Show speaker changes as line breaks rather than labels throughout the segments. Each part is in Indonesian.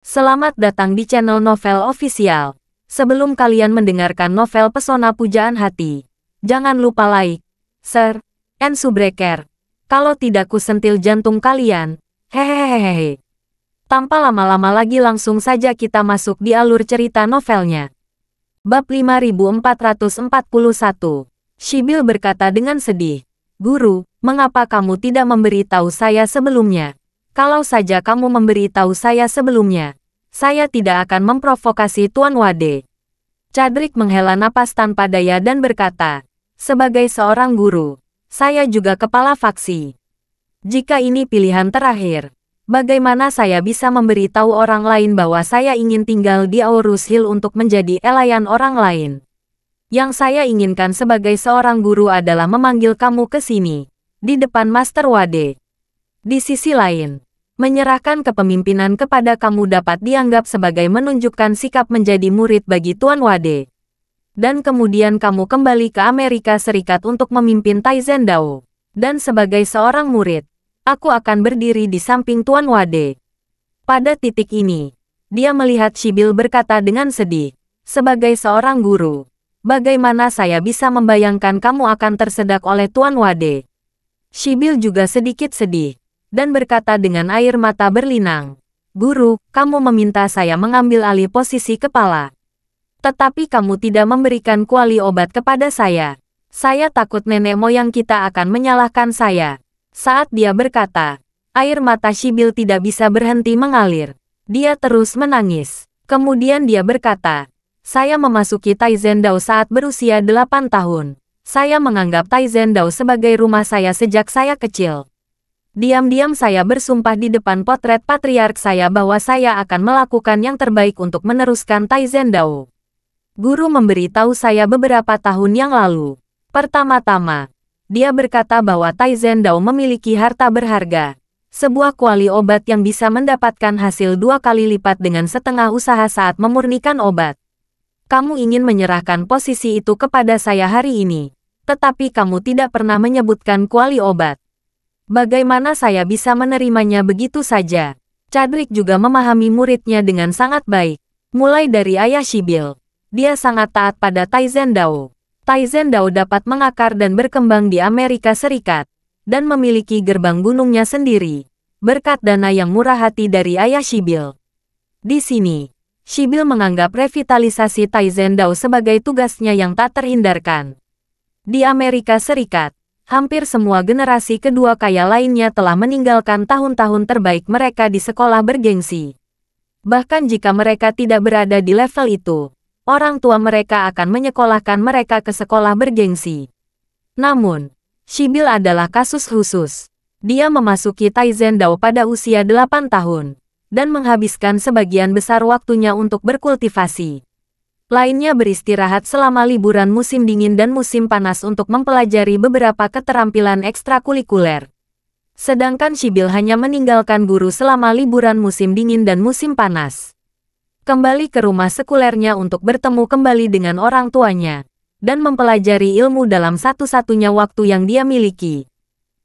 Selamat datang di channel Novel Official. Sebelum kalian mendengarkan novel Pesona Pujaan Hati, jangan lupa like, share, and subscribe. Kalau tidak kusentil jantung kalian. Hehehehe. Tanpa lama-lama lagi langsung saja kita masuk di alur cerita novelnya. Bab 5441. Sybil berkata dengan sedih. Guru, mengapa kamu tidak memberitahu saya sebelumnya? Kalau saja kamu memberitahu saya sebelumnya, saya tidak akan memprovokasi Tuan Wade. Cadrik menghela napas tanpa daya dan berkata, sebagai seorang guru, saya juga kepala faksi. Jika ini pilihan terakhir, bagaimana saya bisa memberitahu orang lain bahwa saya ingin tinggal di Aurus Hill untuk menjadi elayan orang lain? Yang saya inginkan sebagai seorang guru adalah memanggil kamu ke sini, di depan Master Wade. Di sisi lain, menyerahkan kepemimpinan kepada kamu dapat dianggap sebagai menunjukkan sikap menjadi murid bagi Tuan Wade. Dan kemudian kamu kembali ke Amerika Serikat untuk memimpin Taizen Dao. Dan sebagai seorang murid, aku akan berdiri di samping Tuan Wade. Pada titik ini, dia melihat Sybil berkata dengan sedih, sebagai seorang guru, bagaimana saya bisa membayangkan kamu akan tersedak oleh Tuan Wade? Sybil juga sedikit sedih, dan berkata dengan air mata berlinang, Guru, kamu meminta saya mengambil alih posisi kepala. Tetapi kamu tidak memberikan kuali obat kepada saya. Saya takut nenek moyang kita akan menyalahkan saya. Saat dia berkata, air mata Sybil tidak bisa berhenti mengalir. Dia terus menangis. Kemudian dia berkata, saya memasuki Taizen Dao saat berusia 8 tahun. Saya menganggap Taizen Dao sebagai rumah saya sejak saya kecil. Diam-diam saya bersumpah di depan potret patriark saya bahwa saya akan melakukan yang terbaik untuk meneruskan Taizen Dao. Guru memberitahu saya beberapa tahun yang lalu. Pertama-tama, dia berkata bahwa Taizen Dao memiliki harta berharga. Sebuah kuali obat yang bisa mendapatkan hasil 2 kali lipat dengan setengah usaha saat memurnikan obat. Kamu ingin menyerahkan posisi itu kepada saya hari ini. Tetapi kamu tidak pernah menyebutkan kuali obat. Bagaimana saya bisa menerimanya begitu saja? Cadrik juga memahami muridnya dengan sangat baik. Mulai dari ayah Sybil, dia sangat taat pada Taizen Dao. Taizen Dao dapat mengakar dan berkembang di Amerika Serikat, dan memiliki gerbang gunungnya sendiri, berkat dana yang murah hati dari ayah Sybil. Di sini, Sybil menganggap revitalisasi Taizen Dao sebagai tugasnya yang tak terhindarkan. Di Amerika Serikat, hampir semua generasi kedua kaya lainnya telah meninggalkan tahun-tahun terbaik mereka di sekolah bergengsi. Bahkan jika mereka tidak berada di level itu, orang tua mereka akan menyekolahkan mereka ke sekolah bergengsi. Namun, Sybil adalah kasus khusus. Dia memasuki Taizen Dao pada usia 8 tahun, dan menghabiskan sebagian besar waktunya untuk berkultivasi. Lainnya beristirahat selama liburan musim dingin dan musim panas untuk mempelajari beberapa keterampilan ekstrakurikuler. Sedangkan Sybil hanya meninggalkan guru selama liburan musim dingin dan musim panas. Kembali ke rumah sekulernya untuk bertemu kembali dengan orang tuanya, dan mempelajari ilmu dalam satu-satunya waktu yang dia miliki.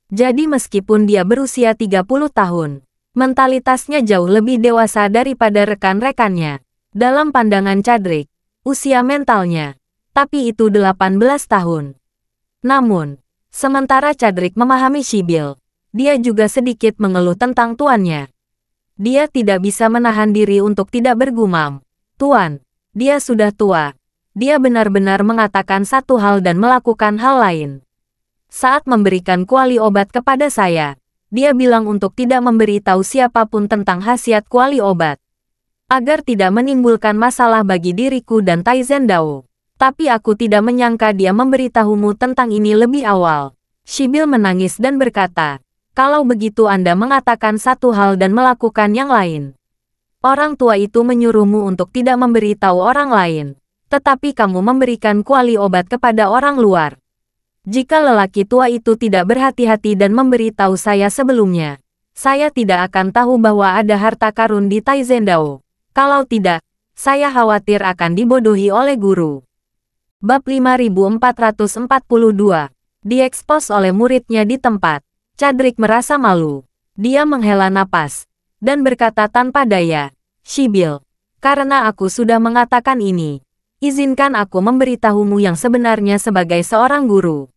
Jadi meskipun dia berusia 30 tahun, mentalitasnya jauh lebih dewasa daripada rekan-rekannya. Dalam pandangan Cadrik, usia mentalnya, tapi itu 18 tahun. Namun, sementara Cadrik memahami Sybil, dia juga sedikit mengeluh tentang tuannya. Dia tidak bisa menahan diri untuk tidak bergumam. Tuan, dia sudah tua. Dia benar-benar mengatakan satu hal dan melakukan hal lain. Saat memberikan kuali obat kepada saya, dia bilang untuk tidak memberitahu siapapun tentang khasiat kuali obat, agar tidak menimbulkan masalah bagi diriku dan Taizen Dao. Tapi aku tidak menyangka dia memberitahumu tentang ini lebih awal. Sybil menangis dan berkata, kalau begitu Anda mengatakan satu hal dan melakukan yang lain. Orang tua itu menyuruhmu untuk tidak memberitahu orang lain, tetapi kamu memberikan kuali obat kepada orang luar. Jika lelaki tua itu tidak berhati-hati dan memberitahu saya sebelumnya, saya tidak akan tahu bahwa ada harta karun di Taizen Dao. Kalau tidak, saya khawatir akan dibodohi oleh guru. Bab 5442. Diekspos oleh muridnya di tempat. Cadrik merasa malu. Dia menghela napas, dan berkata tanpa daya, Shibil. Karena aku sudah mengatakan ini, izinkan aku memberitahumu yang sebenarnya sebagai seorang guru.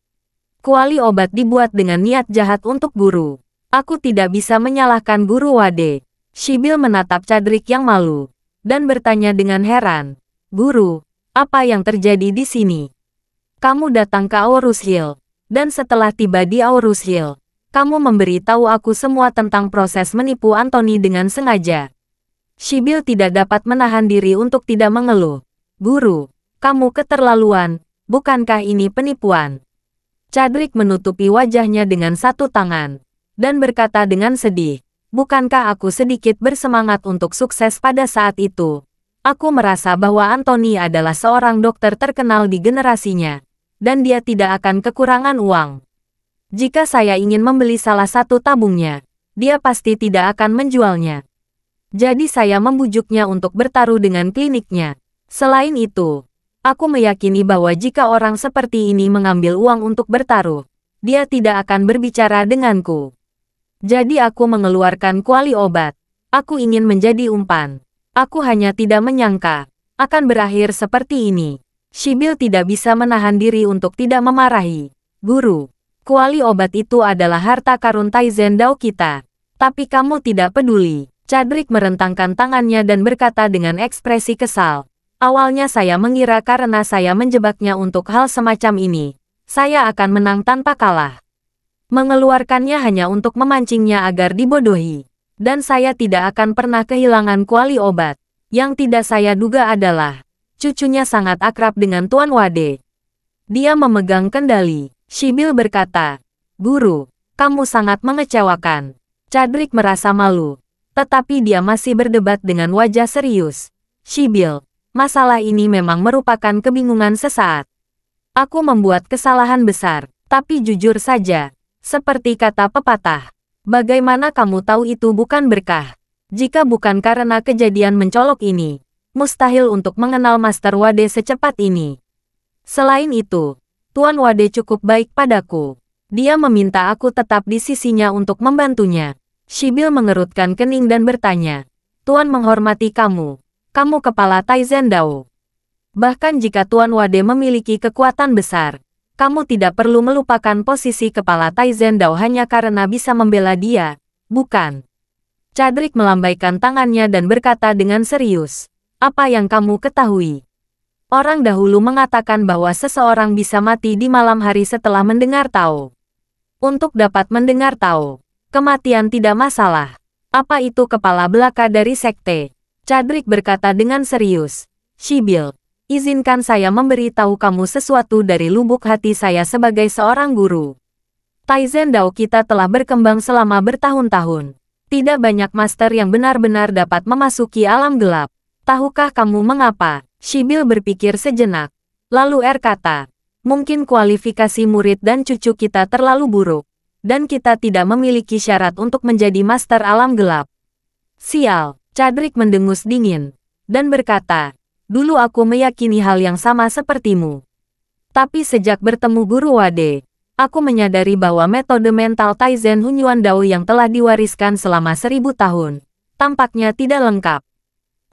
Kuali obat dibuat dengan niat jahat untuk guru. Aku tidak bisa menyalahkan guru Wade. Shibil menatap Cadrik yang malu, dan bertanya dengan heran. Guru, apa yang terjadi di sini? Kamu datang ke Aurus Hill, dan setelah tiba di Aurus Hill, kamu memberitahu aku semua tentang proses menipu Anthony dengan sengaja. Shibil tidak dapat menahan diri untuk tidak mengeluh. Guru, kamu keterlaluan, bukankah ini penipuan? Cadrik menutupi wajahnya dengan satu tangan, dan berkata dengan sedih, bukankah aku sedikit bersemangat untuk sukses pada saat itu? Aku merasa bahwa Anthony adalah seorang dokter terkenal di generasinya, dan dia tidak akan kekurangan uang. Jika saya ingin membeli salah satu tabungnya, dia pasti tidak akan menjualnya. Jadi saya membujuknya untuk bertaruh dengan kliniknya. Selain itu, aku meyakini bahwa jika orang seperti ini mengambil uang untuk bertaruh, dia tidak akan berbicara denganku. Jadi aku mengeluarkan kuali obat. Aku ingin menjadi umpan. Aku hanya tidak menyangka akan berakhir seperti ini. Shibil tidak bisa menahan diri untuk tidak memarahi. Guru, kuali obat itu adalah harta karun Taizen Dao kita. Tapi kamu tidak peduli. Cadrik merentangkan tangannya dan berkata dengan ekspresi kesal. Awalnya saya mengira karena saya menjebaknya untuk hal semacam ini, saya akan menang tanpa kalah. Mengeluarkannya hanya untuk memancingnya agar dibodohi. Dan saya tidak akan pernah kehilangan kuali obat. Yang tidak saya duga adalah, cucunya sangat akrab dengan Tuan Wade. Dia memegang kendali. Shibil berkata, Guru, kamu sangat mengecewakan. Cadrik merasa malu, tetapi dia masih berdebat dengan wajah serius. Shibil, masalah ini memang merupakan kebingungan sesaat. Aku membuat kesalahan besar, tapi jujur saja, seperti kata pepatah, bagaimana kamu tahu itu bukan berkah? Jika bukan karena kejadian mencolok ini, mustahil untuk mengenal Master Wade secepat ini. Selain itu, Tuan Wade cukup baik padaku. Dia meminta aku tetap di sisinya untuk membantunya. Shibil mengerutkan kening dan bertanya, Tuan menghormati kamu. Kamu kepala Taizen Dao. Bahkan jika Tuan Wade memiliki kekuatan besar, kamu tidak perlu melupakan posisi kepala Taizen Dao hanya karena bisa membela dia, bukan? Cadrik melambaikan tangannya dan berkata dengan serius, apa yang kamu ketahui? Orang dahulu mengatakan bahwa seseorang bisa mati di malam hari setelah mendengar Tao. Untuk dapat mendengar Tao, kematian tidak masalah. Apa itu kepala belaka dari sekte? Cadrik berkata dengan serius, Shibil, izinkan saya memberitahu kamu sesuatu dari lubuk hati saya sebagai seorang guru. Taizen Dao kita telah berkembang selama bertahun-tahun. Tidak banyak master yang benar-benar dapat memasuki alam gelap. Tahukah kamu mengapa? Shibil berpikir sejenak. Lalu kata, mungkin kualifikasi murid dan cucu kita terlalu buruk, dan kita tidak memiliki syarat untuk menjadi master alam gelap. Sial. Cadrik mendengus dingin, dan berkata, dulu aku meyakini hal yang sama sepertimu. Tapi sejak bertemu Guru Wade, aku menyadari bahwa metode mental Taizen Hunyuan Dao yang telah diwariskan selama 1000 tahun, tampaknya tidak lengkap.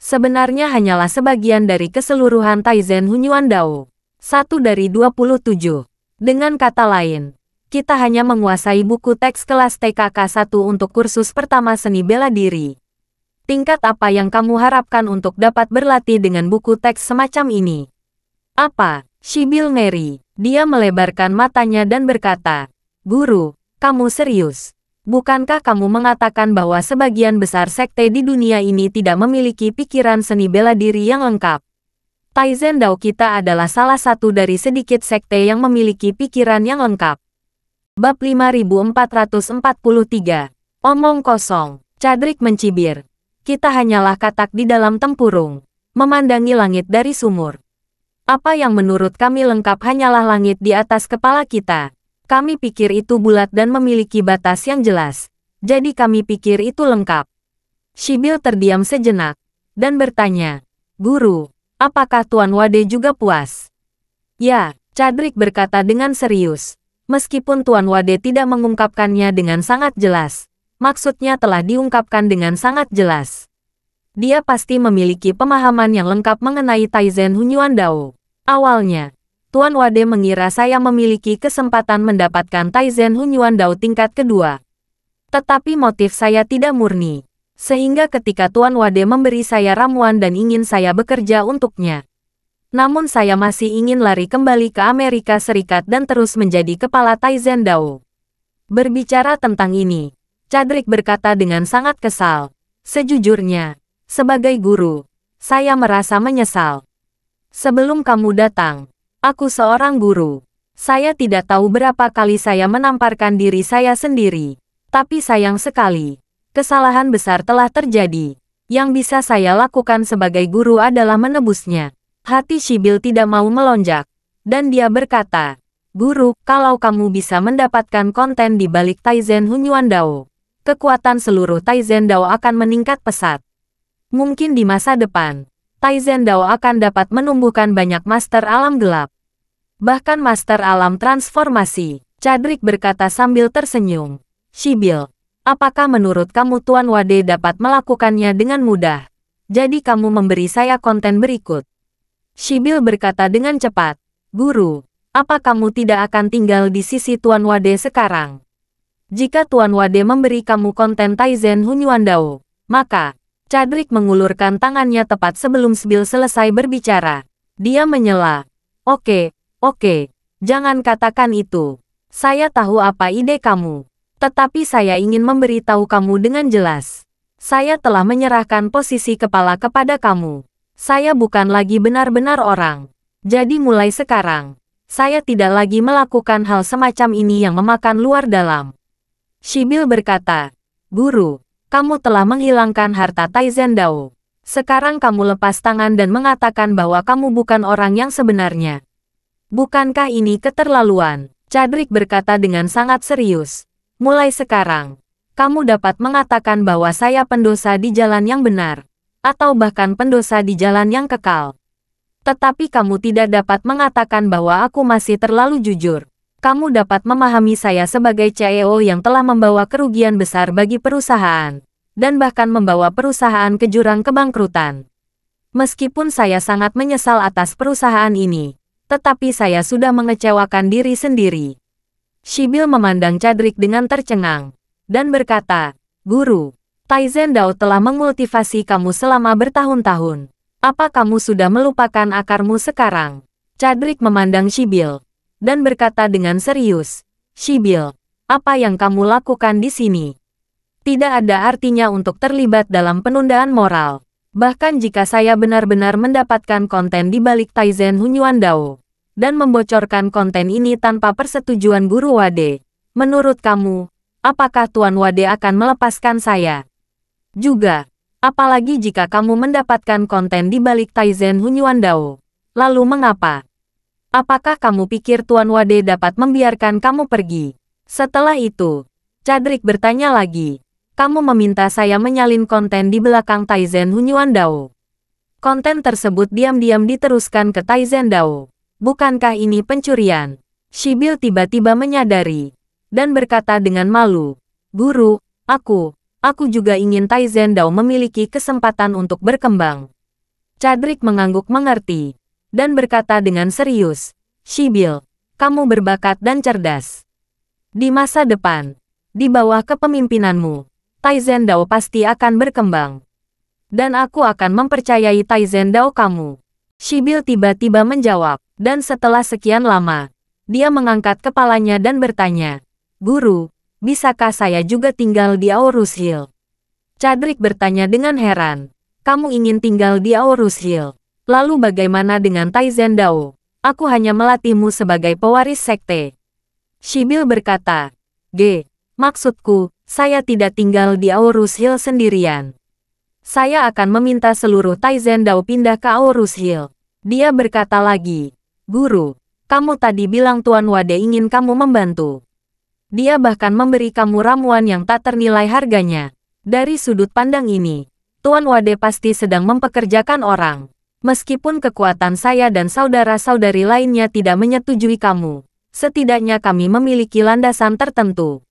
Sebenarnya hanyalah sebagian dari keseluruhan Taizen Hunyuan Dao. 1 dari 27. Dengan kata lain, kita hanya menguasai buku teks kelas TKK 1 untuk kursus pertama seni bela diri. Tingkat apa yang kamu harapkan untuk dapat berlatih dengan buku teks semacam ini? Apa? Shibil ngeri. Dia melebarkan matanya dan berkata, Guru, kamu serius? Bukankah kamu mengatakan bahwa sebagian besar sekte di dunia ini tidak memiliki pikiran seni bela diri yang lengkap? Taizen Dao kita adalah salah satu dari sedikit sekte yang memiliki pikiran yang lengkap. Bab 5443. Omong kosong. Cadrik mencibir. Kita hanyalah katak di dalam tempurung, memandangi langit dari sumur. Apa yang menurut kami lengkap hanyalah langit di atas kepala kita. Kami pikir itu bulat dan memiliki batas yang jelas. Jadi kami pikir itu lengkap. Shibil terdiam sejenak, dan bertanya, Guru, apakah Tuan Wade juga puas? Ya, Cadrik berkata dengan serius. Meskipun Tuan Wade tidak mengungkapkannya dengan sangat jelas, maksudnya telah diungkapkan dengan sangat jelas. Dia pasti memiliki pemahaman yang lengkap mengenai Taizen Hunyuan Dao. Awalnya, Tuan Wade mengira saya memiliki kesempatan mendapatkan Taizen Hunyuan Dao tingkat kedua. Tetapi motif saya tidak murni. Sehingga ketika Tuan Wade memberi saya ramuan dan ingin saya bekerja untuknya. Namun saya masih ingin lari kembali ke Amerika Serikat dan terus menjadi kepala Taizen Dao. Berbicara tentang ini, Chadrick berkata dengan sangat kesal. Sejujurnya, sebagai guru, saya merasa menyesal. Sebelum kamu datang, aku seorang guru. Saya tidak tahu berapa kali saya menamparkan diri saya sendiri. Tapi sayang sekali, kesalahan besar telah terjadi. Yang bisa saya lakukan sebagai guru adalah menebusnya. Hati Sibyl tidak mau melonjak. Dan dia berkata, Guru, kalau kamu bisa mendapatkan konten di balik Taizen Hunyuan Dao, kekuatan seluruh Taizen Dao akan meningkat pesat. Mungkin di masa depan, Taizen Dao akan dapat menumbuhkan banyak master alam gelap. Bahkan master alam transformasi. Chadrick berkata sambil tersenyum. Sibyl, apakah menurut kamu Tuan Wade dapat melakukannya dengan mudah? Jadi kamu memberi saya konten berikut. Sibyl berkata dengan cepat. Guru, apa kamu tidak akan tinggal di sisi Tuan Wade sekarang? Jika Tuan Wade memberi kamu konten Taizen Hunyuan Dao, maka Chadrick mengulurkan tangannya tepat sebelum Sibyl selesai berbicara. Dia menyela. Oke, jangan katakan itu. Saya tahu apa ide kamu. Tetapi saya ingin memberitahu kamu dengan jelas. Saya telah menyerahkan posisi kepala kepada kamu. Saya bukan lagi benar-benar orang. Jadi mulai sekarang, saya tidak lagi melakukan hal semacam ini yang memakan luar dalam. Sibyl berkata, Guru, kamu telah menghilangkan harta Taizen Dao. Sekarang kamu lepas tangan dan mengatakan bahwa kamu bukan orang yang sebenarnya. Bukankah ini keterlaluan? Chadrick berkata dengan sangat serius. Mulai sekarang, kamu dapat mengatakan bahwa saya pendosa di jalan yang benar, atau bahkan pendosa di jalan yang kekal. Tetapi kamu tidak dapat mengatakan bahwa aku masih terlalu jujur. Kamu dapat memahami saya sebagai CEO yang telah membawa kerugian besar bagi perusahaan, dan bahkan membawa perusahaan ke jurang kebangkrutan. Meskipun saya sangat menyesal atas perusahaan ini, tetapi saya sudah mengecewakan diri sendiri. Sibyl memandang Chadrick dengan tercengang, dan berkata, Guru, Taizen Dao telah mengultivasi kamu selama bertahun-tahun. Apa kamu sudah melupakan akarmu sekarang? Chadrick memandang Sibyl dan berkata dengan serius, Sibyl, apa yang kamu lakukan di sini? Tidak ada artinya untuk terlibat dalam penundaan moral. Bahkan jika saya benar-benar mendapatkan konten di balik Taizen Hunyuan Dao, dan membocorkan konten ini tanpa persetujuan Guru Wade, menurut kamu, apakah Tuan Wade akan melepaskan saya? Juga, apalagi jika kamu mendapatkan konten di balik Taizen Hunyuan Dao, lalu mengapa? Apakah kamu pikir Tuan Wade dapat membiarkan kamu pergi? Setelah itu, Chadrick bertanya lagi. Kamu meminta saya menyalin konten di belakang Taizen Hunyuan Dao. Konten tersebut diam-diam diteruskan ke Taizen Dao. Bukankah ini pencurian? Sibyl tiba-tiba menyadari, dan berkata dengan malu, Guru, aku juga ingin Taizen Dao memiliki kesempatan untuk berkembang. Chadrick mengangguk mengerti, dan berkata dengan serius, Sibyl, kamu berbakat dan cerdas. Di masa depan, di bawah kepemimpinanmu, Taizen Dao pasti akan berkembang. Dan aku akan mempercayai Taizen Dao kamu. Sibyl tiba-tiba menjawab, dan setelah sekian lama, dia mengangkat kepalanya dan bertanya, Guru, bisakah saya juga tinggal di Aorus Hill? Chadrick bertanya dengan heran, kamu ingin tinggal di Aorus Hill? Lalu bagaimana dengan Taizen Dao? Aku hanya melatihmu sebagai pewaris sekte. Sibyl berkata, maksudku, saya tidak tinggal di Aorus Hill sendirian. Saya akan meminta seluruh Taizen Dao pindah ke Aorus Hill. Dia berkata lagi, Guru, kamu tadi bilang Tuan Wade ingin kamu membantu. Dia bahkan memberi kamu ramuan yang tak ternilai harganya. Dari sudut pandang ini, Tuan Wade pasti sedang mempekerjakan orang. Meskipun kekuatan saya dan saudara-saudari lainnya tidak menyetujui kamu, setidaknya kami memiliki landasan tertentu.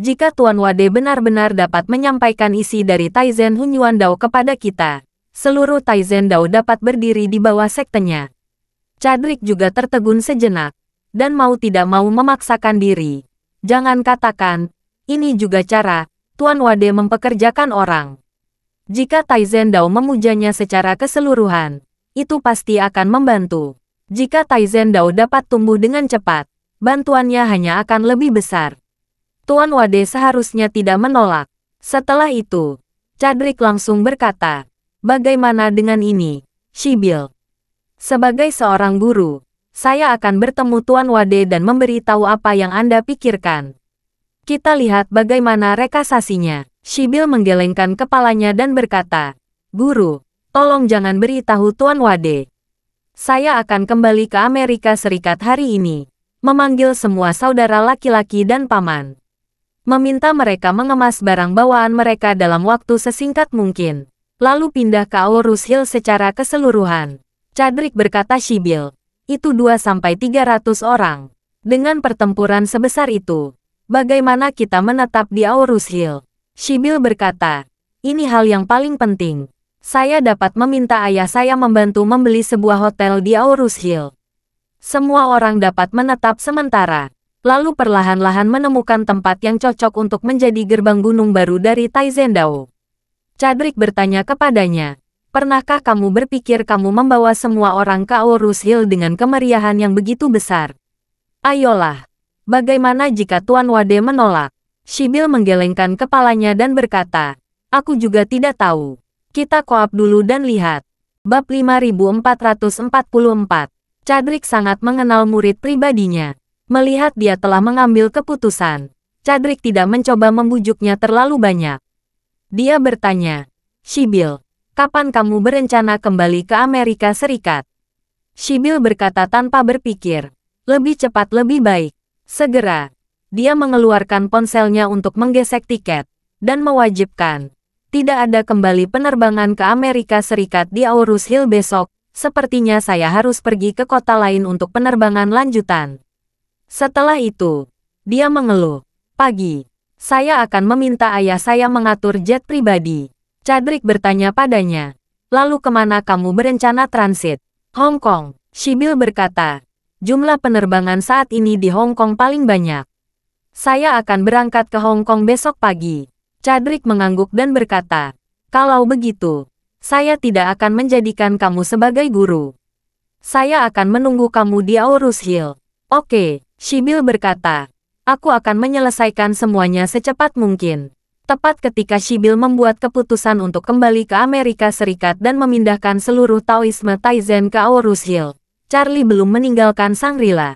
Jika Tuan Wade benar-benar dapat menyampaikan isi dari Taizen Hunyuan Dao kepada kita, seluruh Taizen Dao dapat berdiri di bawah sektenya. Cadrik juga tertegun sejenak, dan mau tidak mau memaksakan diri. Jangan katakan, ini juga cara Tuan Wade mempekerjakan orang. Jika Taizen Dao memujanya secara keseluruhan, itu pasti akan membantu. Jika Taizen Dao dapat tumbuh dengan cepat, bantuannya hanya akan lebih besar. Tuan Wade seharusnya tidak menolak. Setelah itu, Cadrik langsung berkata, bagaimana dengan ini, Shibil? Sebagai seorang guru, saya akan bertemu Tuan Wade dan memberitahu apa yang Anda pikirkan. Kita lihat bagaimana rekasasinya. Shibil menggelengkan kepalanya dan berkata, Guru, tolong jangan beritahu Tuan Wade. Saya akan kembali ke Amerika Serikat hari ini, memanggil semua saudara laki-laki dan paman. Meminta mereka mengemas barang bawaan mereka dalam waktu sesingkat mungkin, lalu pindah ke Aorus Hill secara keseluruhan. Cadrik berkata Shibil, itu 2-300 orang. Dengan pertempuran sebesar itu, bagaimana kita menetap di Aorus Hill? Shibil berkata, ini hal yang paling penting. Saya dapat meminta ayah saya membantu membeli sebuah hotel di Aorus Hill. Semua orang dapat menetap sementara. Lalu perlahan-lahan menemukan tempat yang cocok untuk menjadi gerbang gunung baru dari Taizen Dao. Cadrik bertanya kepadanya, pernahkah kamu berpikir kamu membawa semua orang ke Aorus Hill dengan kemeriahan yang begitu besar? Ayolah, bagaimana jika Tuan Wade menolak? Shibil menggelengkan kepalanya dan berkata, aku juga tidak tahu. Kita koop dulu dan lihat. Bab 5444. Cadrik sangat mengenal murid pribadinya. Melihat dia telah mengambil keputusan, Cadrik tidak mencoba membujuknya terlalu banyak. Dia bertanya, Shibil, kapan kamu berencana kembali ke Amerika Serikat? Shibil berkata tanpa berpikir, lebih cepat lebih baik. Segera, dia mengeluarkan ponselnya untuk menggesek tiket, dan mewajibkan, tidak ada kembali penerbangan ke Amerika Serikat di Aorus Hill besok, sepertinya saya harus pergi ke kota lain untuk penerbangan lanjutan. Setelah itu, dia mengeluh, pagi, saya akan meminta ayah saya mengatur jet pribadi. Cadrik bertanya padanya, lalu kemana kamu berencana transit? Hong Kong, Shibil berkata, jumlah penerbangan saat ini di Hong Kong paling banyak. Saya akan berangkat ke Hong Kong besok pagi. Cadrik mengangguk dan berkata, kalau begitu, saya tidak akan menjadikan kamu sebagai guru. Saya akan menunggu kamu di Aorus Hill. Oke. Shibil berkata, aku akan menyelesaikan semuanya secepat mungkin. Tepat ketika Shibil membuat keputusan untuk kembali ke Amerika Serikat dan memindahkan seluruh Taoisme Taizen ke Aorus Hill, Charlie belum meninggalkan Shangri-La.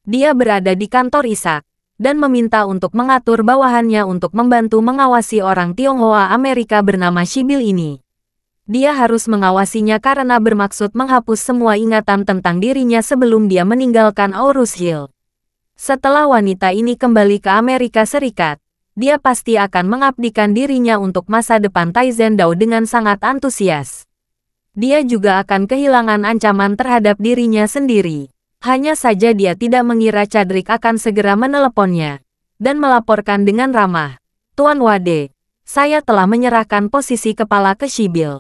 Dia berada di kantor Ishak, dan meminta untuk mengatur bawahannya untuk membantu mengawasi orang Tionghoa Amerika bernama Shibil ini. Dia harus mengawasinya karena bermaksud menghapus semua ingatan tentang dirinya sebelum dia meninggalkan Aorus Hill. Setelah wanita ini kembali ke Amerika Serikat, dia pasti akan mengabdikan dirinya untuk masa depan Taizen Dao dengan sangat antusias. Dia juga akan kehilangan ancaman terhadap dirinya sendiri. Hanya saja dia tidak mengira Cadrik akan segera meneleponnya dan melaporkan dengan ramah, Tuan Wade, saya telah menyerahkan posisi kepala ke Shibil.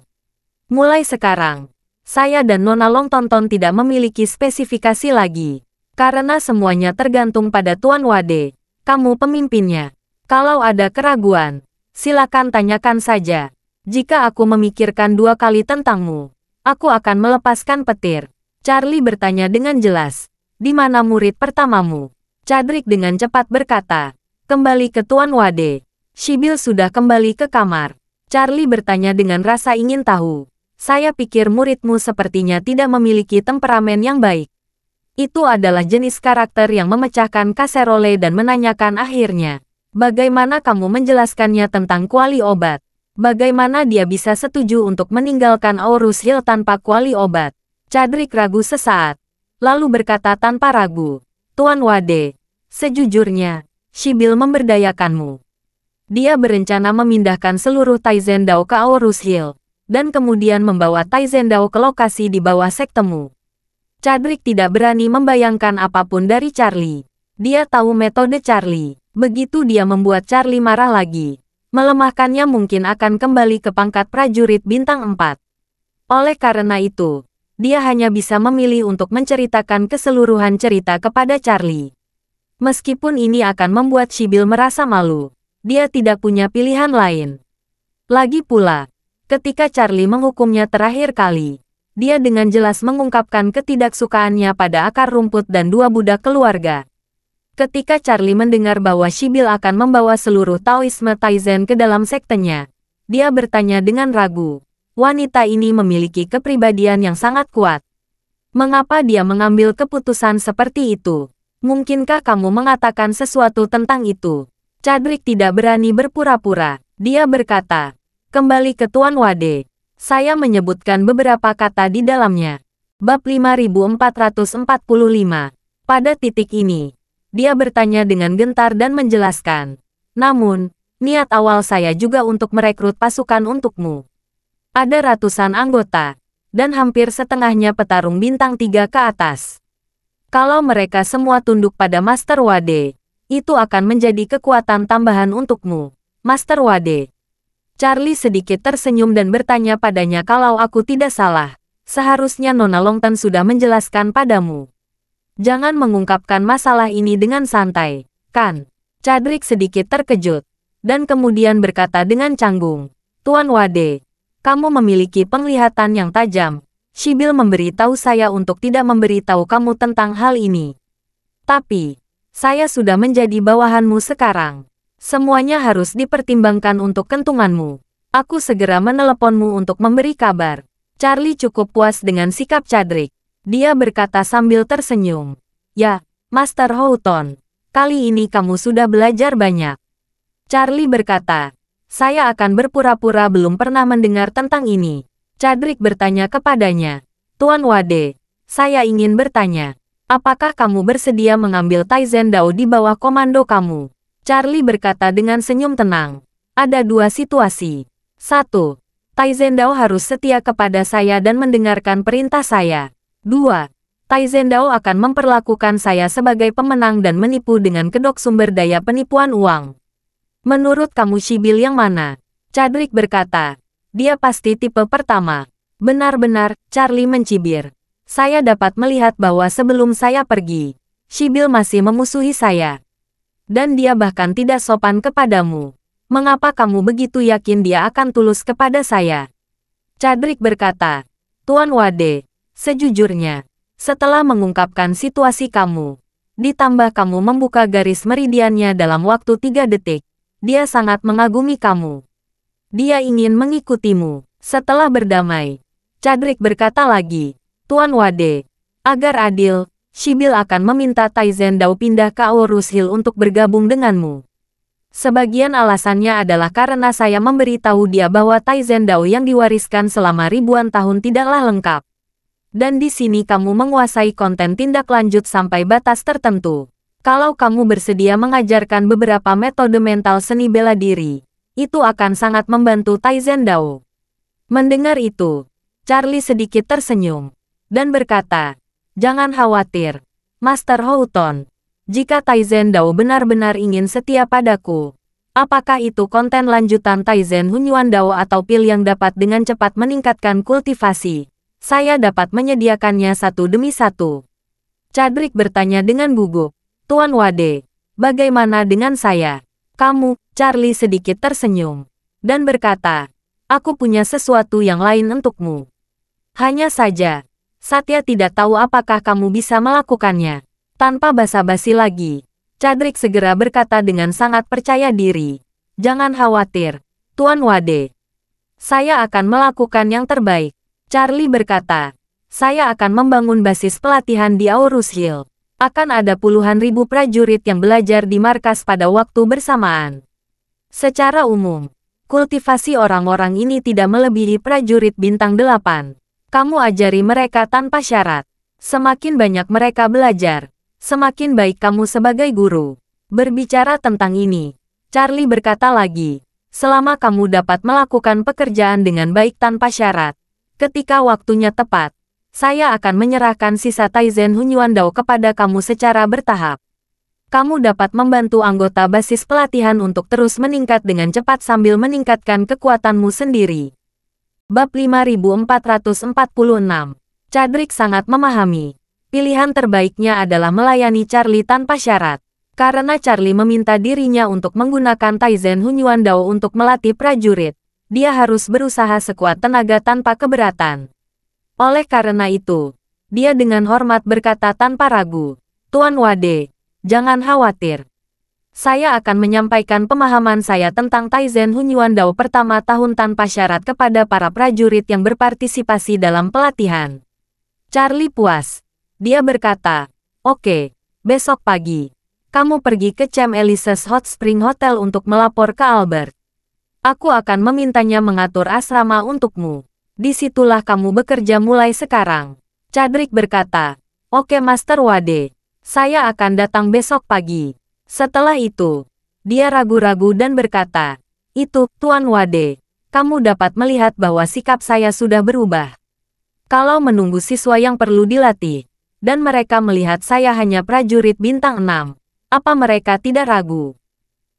Mulai sekarang, saya dan Nona Long Tonton tidak memiliki spesifikasi lagi. Karena semuanya tergantung pada Tuan Wade, kamu pemimpinnya. Kalau ada keraguan, silakan tanyakan saja. Jika aku memikirkan 2 kali tentangmu, aku akan melepaskan petir. Charlie bertanya dengan jelas, di mana murid pertamamu? Cadrik dengan cepat berkata, kembali ke Tuan Wade. Shibil sudah kembali ke kamar. Charlie bertanya dengan rasa ingin tahu. Saya pikir muridmu sepertinya tidak memiliki temperamen yang baik. Itu adalah jenis karakter yang memecahkan kaserole dan menanyakan akhirnya. Bagaimana kamu menjelaskannya tentang kuali obat? Bagaimana dia bisa setuju untuk meninggalkan Aorus Hill tanpa kuali obat? Cadrik ragu sesaat, lalu berkata tanpa ragu, Tuan Wade, sejujurnya, Shibil memberdayakanmu. Dia berencana memindahkan seluruh Taizen Dao ke Aorus Hill, dan kemudian membawa Taizen Dao ke lokasi di bawah sektemu. Cadrik tidak berani membayangkan apapun dari Charlie. Dia tahu metode Charlie. Begitu dia membuat Charlie marah lagi. Melemahkannya mungkin akan kembali ke pangkat prajurit bintang 4. Oleh karena itu, dia hanya bisa memilih untuk menceritakan keseluruhan cerita kepada Charlie. Meskipun ini akan membuat Sybil merasa malu, dia tidak punya pilihan lain. Lagi pula, ketika Charlie menghukumnya terakhir kali, dia dengan jelas mengungkapkan ketidaksukaannya pada akar rumput dan 2 budak keluarga. Ketika Charlie mendengar bahwa Sybil akan membawa seluruh Taoisme Taizen ke dalam sektenya, dia bertanya dengan ragu. Wanita ini memiliki kepribadian yang sangat kuat. Mengapa dia mengambil keputusan seperti itu? Mungkinkah kamu mengatakan sesuatu tentang itu? Chadrick tidak berani berpura-pura. Dia berkata, kembali ke Tuan Wade. Saya menyebutkan beberapa kata di dalamnya. Bab 5445. Pada titik ini, dia bertanya dengan gentar dan menjelaskan. Namun, niat awal saya juga untuk merekrut pasukan untukmu. Ada ratusan anggota, dan hampir setengahnya petarung bintang 3 ke atas. Kalau mereka semua tunduk pada Master Wade, itu akan menjadi kekuatan tambahan untukmu, Master Wade. Charlie sedikit tersenyum dan bertanya padanya, kalau aku tidak salah, seharusnya Nona Longtan sudah menjelaskan padamu. Jangan mengungkapkan masalah ini dengan santai, kan? Chadrick sedikit terkejut, dan kemudian berkata dengan canggung, Tuan Wade, kamu memiliki penglihatan yang tajam. Sybil memberitahu saya untuk tidak memberitahu kamu tentang hal ini. Tapi, saya sudah menjadi bawahanmu sekarang. Semuanya harus dipertimbangkan untuk kentunganmu. Aku segera meneleponmu untuk memberi kabar. Charlie cukup puas dengan sikap Chadrick. Dia berkata sambil tersenyum. Ya, Master Houghton, kali ini kamu sudah belajar banyak. Charlie berkata, saya akan berpura-pura belum pernah mendengar tentang ini. Chadrick bertanya kepadanya, Tuan Wade, saya ingin bertanya, apakah kamu bersedia mengambil Taizen Dao di bawah komando kamu? Charlie berkata dengan senyum tenang, ada 2 situasi. 1. Taizen Dao harus setia kepada saya dan mendengarkan perintah saya. 2. Taizen Dao akan memperlakukan saya sebagai pemenang dan menipu dengan kedok sumber daya penipuan uang. Menurut kamu Sybil yang mana? Chadrick berkata, dia pasti tipe pertama. Benar-benar, Charlie mencibir. Saya dapat melihat bahwa sebelum saya pergi, Sybil masih memusuhi saya. Dan dia bahkan tidak sopan kepadamu. Mengapa kamu begitu yakin dia akan tulus kepada saya? Chadrick berkata, Tuan Wade, sejujurnya, setelah mengungkapkan situasi kamu, ditambah kamu membuka garis meridiannya dalam waktu 3 detik, dia sangat mengagumi kamu. Dia ingin mengikutimu. Setelah berdamai, Chadrick berkata lagi, Tuan Wade, agar adil, Sybil akan meminta Taizen Dao pindah ke Aorus Hill untuk bergabung denganmu. Sebagian alasannya adalah karena saya memberitahu dia bahwa Taizen Dao yang diwariskan selama ribuan tahun tidaklah lengkap. Dan di sini kamu menguasai konten tindak lanjut sampai batas tertentu. Kalau kamu bersedia mengajarkan beberapa metode mental seni bela diri, itu akan sangat membantu Taizen Dao. Mendengar itu, Charlie sedikit tersenyum, dan berkata, jangan khawatir, Master Houghton. Jika Taizen Dao benar-benar ingin setia padaku, apakah itu konten lanjutan Taizen Hunyuan Dao atau pil yang dapat dengan cepat meningkatkan kultivasi, saya dapat menyediakannya satu demi satu. Chadrick bertanya dengan gugup. Tuan Wade, bagaimana dengan saya? Kamu, Charlie sedikit tersenyum, dan berkata, aku punya sesuatu yang lain untukmu. Hanya saja, Satya tidak tahu apakah kamu bisa melakukannya. Tanpa basa-basi lagi, Chadrick segera berkata dengan sangat percaya diri, jangan khawatir, Tuan Wade. Saya akan melakukan yang terbaik. Charlie berkata, saya akan membangun basis pelatihan di Aorus Hill. Akan ada puluhan ribu prajurit yang belajar di markas pada waktu bersamaan. Secara umum, kultivasi orang-orang ini tidak melebihi prajurit bintang 8. Kamu ajari mereka tanpa syarat. Semakin banyak mereka belajar, semakin baik kamu sebagai guru. Berbicara tentang ini, Charlie berkata lagi, selama kamu dapat melakukan pekerjaan dengan baik tanpa syarat, ketika waktunya tepat, saya akan menyerahkan sisa Taizen Hunyuan Dao kepada kamu secara bertahap. Kamu dapat membantu anggota basis pelatihan untuk terus meningkat dengan cepat sambil meningkatkan kekuatanmu sendiri. Bab 5446. Chadrick sangat memahami. Pilihan terbaiknya adalah melayani Charlie tanpa syarat. Karena Charlie meminta dirinya untuk menggunakan Taizen Hunyuan Dao untuk melatih prajurit, dia harus berusaha sekuat tenaga tanpa keberatan. Oleh karena itu, dia dengan hormat berkata tanpa ragu, "Tuan Wade, jangan khawatir. Saya akan menyampaikan pemahaman saya tentang Taizen Hunyuan Dao pertama tahun tanpa syarat kepada para prajurit yang berpartisipasi dalam pelatihan." Charlie puas. Dia berkata, "Oke, besok pagi, kamu pergi ke Camp Elise's Hot Spring Hotel untuk melapor ke Albert. Aku akan memintanya mengatur asrama untukmu. Disitulah kamu bekerja mulai sekarang." Chadrick berkata, "Oke Master Wade, saya akan datang besok pagi." Setelah itu, dia ragu-ragu dan berkata, "Itu, Tuan Wade, kamu dapat melihat bahwa sikap saya sudah berubah. Kalau menunggu siswa yang perlu dilatih, dan mereka melihat saya hanya prajurit bintang 6, apa mereka tidak ragu?"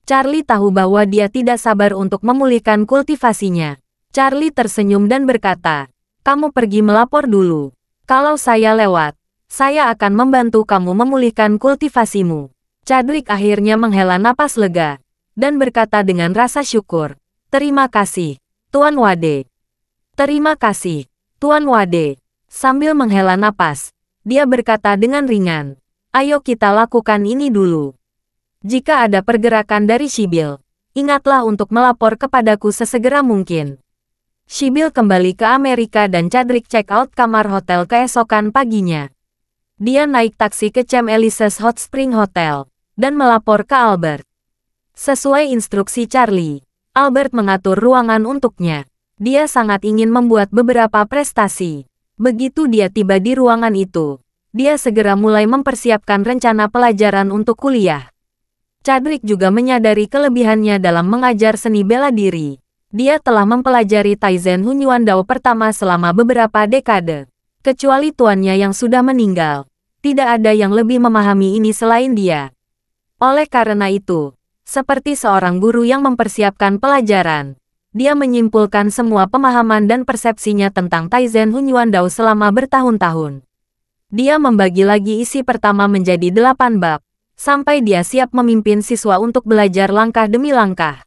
Charlie tahu bahwa dia tidak sabar untuk memulihkan kultivasinya. Charlie tersenyum dan berkata, "Kamu pergi melapor dulu. Kalau saya lewat, saya akan membantu kamu memulihkan kultivasimu." Chadrick akhirnya menghela napas lega, dan berkata dengan rasa syukur, "Terima kasih, Tuan Wade." "Terima kasih, Tuan Wade." Sambil menghela napas, dia berkata dengan ringan, "Ayo kita lakukan ini dulu. Jika ada pergerakan dari Sibyl, ingatlah untuk melapor kepadaku sesegera mungkin." Sibyl kembali ke Amerika dan Chadrick check out kamar hotel keesokan paginya. Dia naik taksi ke Camp Elise's Hot Spring Hotel, dan melapor ke Albert. Sesuai instruksi Charlie, Albert mengatur ruangan untuknya. Dia sangat ingin membuat beberapa prestasi. Begitu dia tiba di ruangan itu, dia segera mulai mempersiapkan rencana pelajaran untuk kuliah. Chadrick juga menyadari kelebihannya dalam mengajar seni bela diri. Dia telah mempelajari Taizen Hunyuan Dao pertama selama beberapa dekade. Kecuali tuannya yang sudah meninggal, tidak ada yang lebih memahami ini selain dia. Oleh karena itu, seperti seorang guru yang mempersiapkan pelajaran, dia menyimpulkan semua pemahaman dan persepsinya tentang Taizen Hunyuan Dao selama bertahun-tahun. Dia membagi lagi isi pertama menjadi 8 bab, sampai dia siap memimpin siswa untuk belajar langkah demi langkah.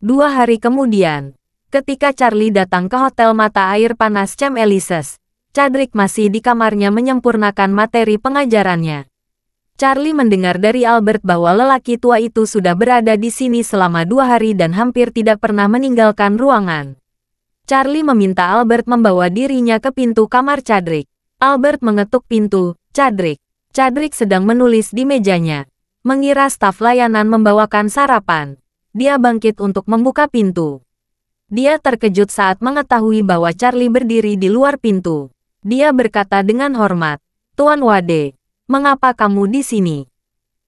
2 hari kemudian, ketika Charlie datang ke Hotel Mata Air Panas Camp Elise's, Chadrick masih di kamarnya menyempurnakan materi pengajarannya. Charlie mendengar dari Albert bahwa lelaki tua itu sudah berada di sini selama 2 hari dan hampir tidak pernah meninggalkan ruangan. Charlie meminta Albert membawa dirinya ke pintu kamar Chadrick. Albert mengetuk pintu. "Chadrick." Chadrick sedang menulis di mejanya. Mengira staf layanan membawakan sarapan. Dia bangkit untuk membuka pintu. Dia terkejut saat mengetahui bahwa Charlie berdiri di luar pintu. Dia berkata dengan hormat, "Tuan Wade, mengapa kamu di sini?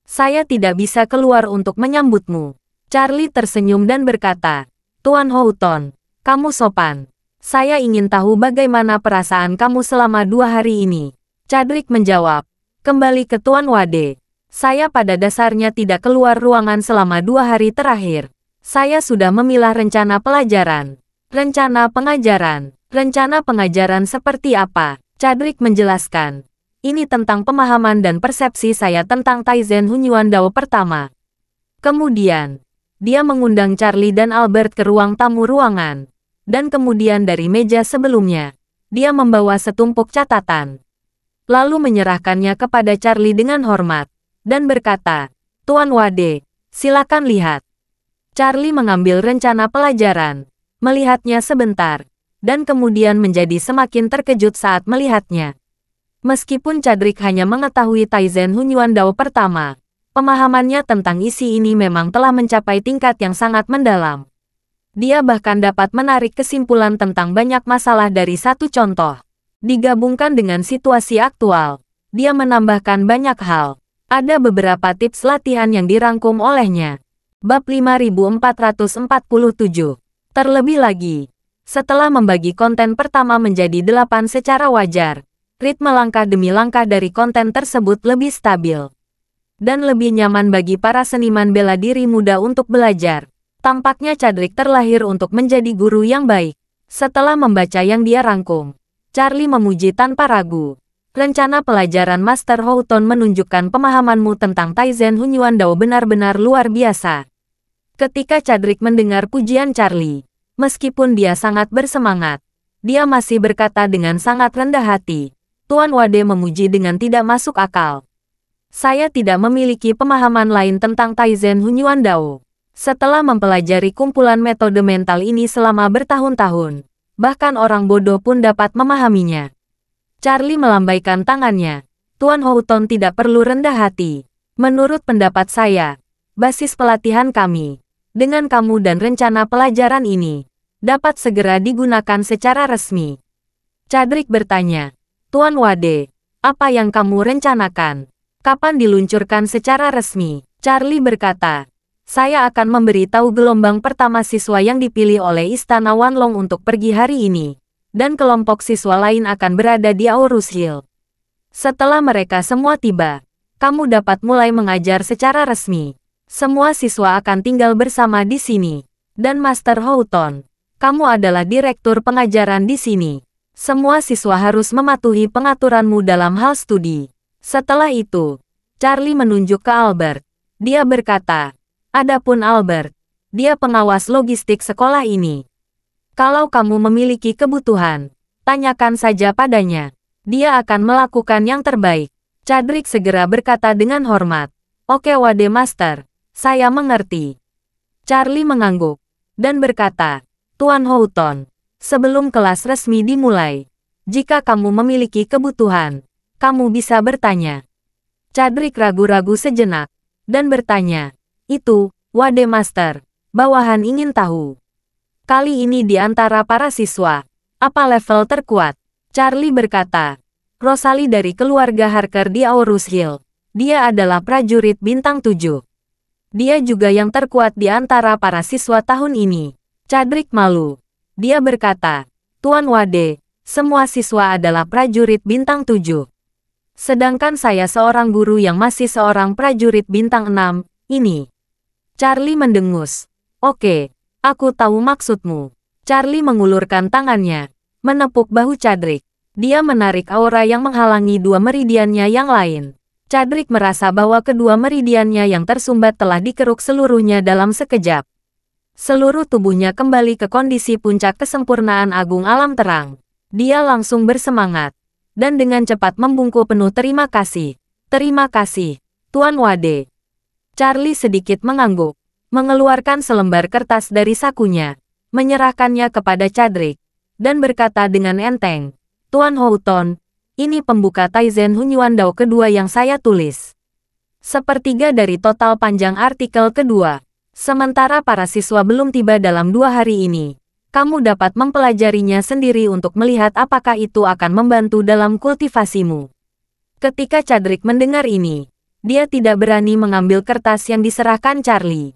Saya tidak bisa keluar untuk menyambutmu." Charlie tersenyum dan berkata, "Tuan Houghton, kamu sopan. Saya ingin tahu bagaimana perasaan kamu selama 2 hari ini." Chadrick menjawab, "Kembali ke Tuan Wade. Saya pada dasarnya tidak keluar ruangan selama 2 hari terakhir. Saya sudah memilah rencana pelajaran." "Rencana pengajaran? Rencana pengajaran seperti apa?" Chadrick menjelaskan. "Ini tentang pemahaman dan persepsi saya tentang Taizen Hunyuan Dao pertama." Kemudian, dia mengundang Charlie dan Albert ke ruang tamu ruangan. Dan kemudian dari meja sebelumnya, dia membawa setumpuk catatan. Lalu menyerahkannya kepada Charlie dengan hormat, dan berkata, "Tuan Wade, silakan lihat." Charlie mengambil rencana pelajaran, melihatnya sebentar, dan kemudian menjadi semakin terkejut saat melihatnya. Meskipun Chadrick hanya mengetahui Taizen Hunyuan Dao pertama, pemahamannya tentang isi ini memang telah mencapai tingkat yang sangat mendalam. Dia bahkan dapat menarik kesimpulan tentang banyak masalah dari satu contoh. Digabungkan dengan situasi aktual, dia menambahkan banyak hal. Ada beberapa tips latihan yang dirangkum olehnya. Bab 5447. Terlebih lagi, setelah membagi konten pertama menjadi 8 secara wajar, ritme langkah demi langkah dari konten tersebut lebih stabil. dan lebih nyaman bagi para seniman bela diri muda untuk belajar. Tampaknya Chadrick terlahir untuk menjadi guru yang baik. Setelah membaca yang dia rangkum, Charlie memuji tanpa ragu. Rencana pelajaran Master Houghton menunjukkan pemahamanmu tentang Taizen Hunyuan Dao benar-benar luar biasa. Ketika Chadrick mendengar pujian Charlie, meskipun dia sangat bersemangat, dia masih berkata dengan sangat rendah hati, Tuan Wade memuji dengan tidak masuk akal. Saya tidak memiliki pemahaman lain tentang Taizen Hunyuan Dao. Setelah mempelajari kumpulan metode mental ini selama bertahun-tahun, bahkan orang bodoh pun dapat memahaminya. Charlie melambaikan tangannya. Tuan Houghton tidak perlu rendah hati. Menurut pendapat saya, basis pelatihan kami, dengan kamu dan rencana pelajaran ini, dapat segera digunakan secara resmi. Chadrick bertanya, Tuan Wade, apa yang kamu rencanakan? Kapan diluncurkan secara resmi? Charlie berkata, saya akan memberitahu gelombang pertama siswa yang dipilih oleh Istana Wanlong untuk pergi hari ini, dan kelompok siswa lain akan berada di Aurus Hill. Setelah mereka semua tiba, kamu dapat mulai mengajar secara resmi. Semua siswa akan tinggal bersama di sini. Dan Master Houghton, kamu adalah direktur pengajaran di sini. Semua siswa harus mematuhi pengaturanmu dalam hal studi. Setelah itu, Charlie menunjuk ke Albert. Dia berkata, adapun Albert, dia pengawas logistik sekolah ini. Kalau kamu memiliki kebutuhan, tanyakan saja padanya. Dia akan melakukan yang terbaik. Chadrick segera berkata dengan hormat. Oke Wade Master, saya mengerti. Charlie mengangguk dan berkata, Tuan Houghton, sebelum kelas resmi dimulai, jika kamu memiliki kebutuhan, kamu bisa bertanya. Chadrick ragu-ragu sejenak dan bertanya, itu, Wade Master, bawahan ingin tahu. Kali ini di antara para siswa, apa level terkuat? Charlie berkata, Rosalie dari keluarga Harker di Aurus Hill. Dia adalah prajurit bintang 7. Dia juga yang terkuat di antara para siswa tahun ini. Chadrick malu. Dia berkata, Tuan Wade, semua siswa adalah prajurit bintang 7. Sedangkan saya seorang guru yang masih seorang prajurit bintang 6, ini. Charlie mendengus. Oke, aku tahu maksudmu. Charlie mengulurkan tangannya, menepuk bahu Chadrick. Dia menarik aura yang menghalangi dua meridiannya yang lain. Chadrick merasa bahwa kedua meridiannya yang tersumbat telah dikeruk seluruhnya dalam sekejap. Seluruh tubuhnya kembali ke kondisi puncak kesempurnaan agung alam terang. Dia langsung bersemangat, dan dengan cepat membungkuk penuh terima kasih. Terima kasih, Tuan Wade. Charlie sedikit mengangguk, mengeluarkan selembar kertas dari sakunya, menyerahkannya kepada Chadrick, dan berkata dengan enteng, Tuan Houghton, ini pembuka Taizen Hunyuan Dao kedua yang saya tulis. Sepertiga dari total panjang artikel kedua. Sementara para siswa belum tiba dalam 2 hari ini, kamu dapat mempelajarinya sendiri untuk melihat apakah itu akan membantu dalam kultivasimu. Ketika Chadrick mendengar ini, dia tidak berani mengambil kertas yang diserahkan Charlie.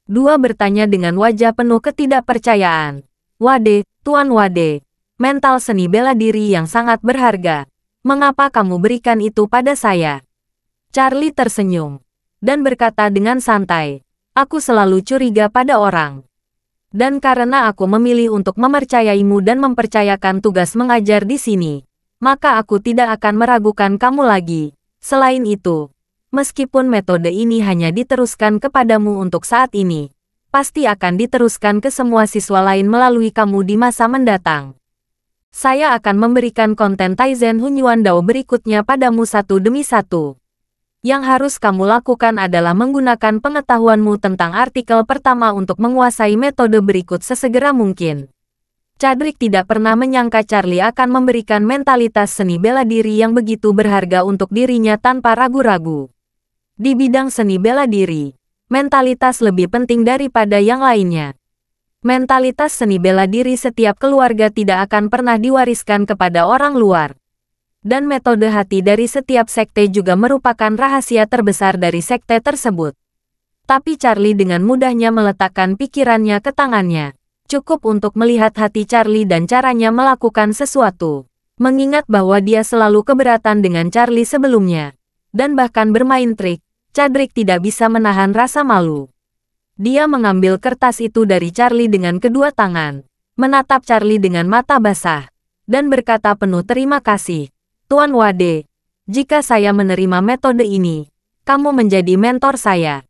Dua bertanya dengan wajah penuh ketidakpercayaan. Wade, Tuan Wade, mental seni bela diri yang sangat berharga. Mengapa kamu berikan itu pada saya? Charlie tersenyum dan berkata dengan santai, aku selalu curiga pada orang. Dan karena aku memilih untuk mempercayaimu dan mempercayakan tugas mengajar di sini, maka aku tidak akan meragukan kamu lagi. Selain itu, meskipun metode ini hanya diteruskan kepadamu untuk saat ini, pasti akan diteruskan ke semua siswa lain melalui kamu di masa mendatang. Saya akan memberikan konten Taizen Hunyuan Dao berikutnya padamu satu demi satu. Yang harus kamu lakukan adalah menggunakan pengetahuanmu tentang artikel pertama untuk menguasai metode berikut sesegera mungkin. Chadrick tidak pernah menyangka Charlie akan memberikan mentalitas seni bela diri yang begitu berharga untuk dirinya tanpa ragu-ragu. Di bidang seni bela diri, mentalitas lebih penting daripada yang lainnya. Mentalitas seni bela diri setiap keluarga tidak akan pernah diwariskan kepada orang luar. Dan metode hati dari setiap sekte juga merupakan rahasia terbesar dari sekte tersebut. Tapi Charlie dengan mudahnya meletakkan pikirannya ke tangannya. Cukup untuk melihat hati Charlie dan caranya melakukan sesuatu. Mengingat bahwa dia selalu keberatan dengan Charlie sebelumnya. Dan bahkan bermain trik, Chadrick tidak bisa menahan rasa malu. Dia mengambil kertas itu dari Charlie dengan kedua tangan, menatap Charlie dengan mata basah, dan berkata penuh terima kasih. Tuan Wade, jika saya menerima metode ini, kamu menjadi mentor saya.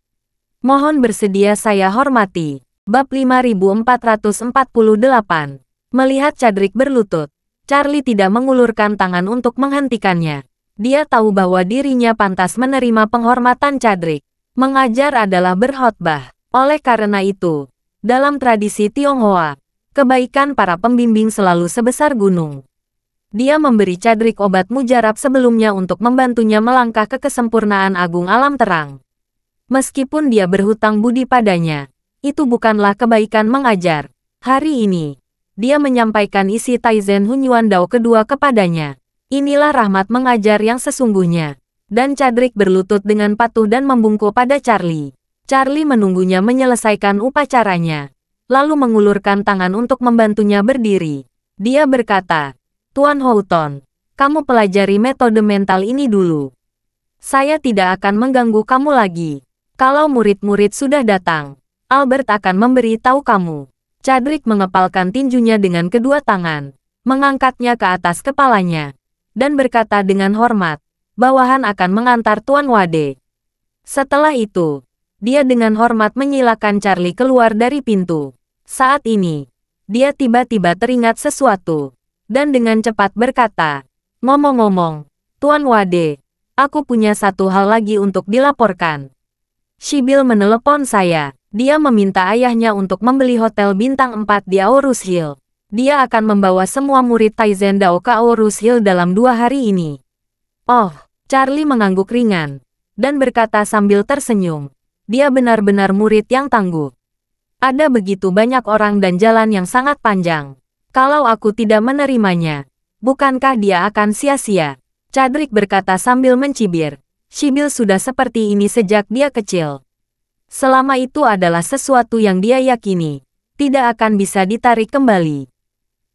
Mohon bersedia saya hormati. Bab 5448. Melihat Chadrick berlutut, Charlie tidak mengulurkan tangan untuk menghentikannya. Dia tahu bahwa dirinya pantas menerima penghormatan Chadrick. Mengajar adalah berkhotbah. Oleh karena itu, dalam tradisi Tionghoa, kebaikan para pembimbing selalu sebesar gunung. Dia memberi Chadrick obat mujarab sebelumnya untuk membantunya melangkah ke kesempurnaan agung alam terang. Meskipun dia berhutang budi padanya, itu bukanlah kebaikan mengajar. Hari ini, dia menyampaikan isi Taizen Hunyuan Dao kedua kepadanya. Inilah rahmat mengajar yang sesungguhnya. Dan Chadrick berlutut dengan patuh dan membungkuk pada Charlie. Charlie menunggunya menyelesaikan upacaranya, lalu mengulurkan tangan untuk membantunya berdiri. Dia berkata, Tuan Houghton, kamu pelajari metode mental ini dulu. Saya tidak akan mengganggu kamu lagi. Kalau murid-murid sudah datang, Albert akan memberi tahu kamu. Chadrick mengepalkan tinjunya dengan kedua tangan, mengangkatnya ke atas kepalanya, dan berkata dengan hormat, bawahan akan mengantar Tuan Wade. Setelah itu, dia dengan hormat menyilakan Charlie keluar dari pintu. Saat ini, dia tiba-tiba teringat sesuatu, dan dengan cepat berkata, ngomong-ngomong, Tuan Wade, aku punya satu hal lagi untuk dilaporkan. Sibyl menelepon saya. Dia meminta ayahnya untuk membeli hotel bintang 4 di Aorus Hill. Dia akan membawa semua murid Taizen Dao ke Aorus Hill dalam 2 hari ini. Oh, Charlie mengangguk ringan, dan berkata sambil tersenyum. Dia benar-benar murid yang tangguh. Ada begitu banyak orang dan jalan yang sangat panjang. Kalau aku tidak menerimanya, bukankah dia akan sia-sia? Chadrick berkata sambil mencibir. Sibyl sudah seperti ini sejak dia kecil. Selama itu adalah sesuatu yang dia yakini, tidak akan bisa ditarik kembali.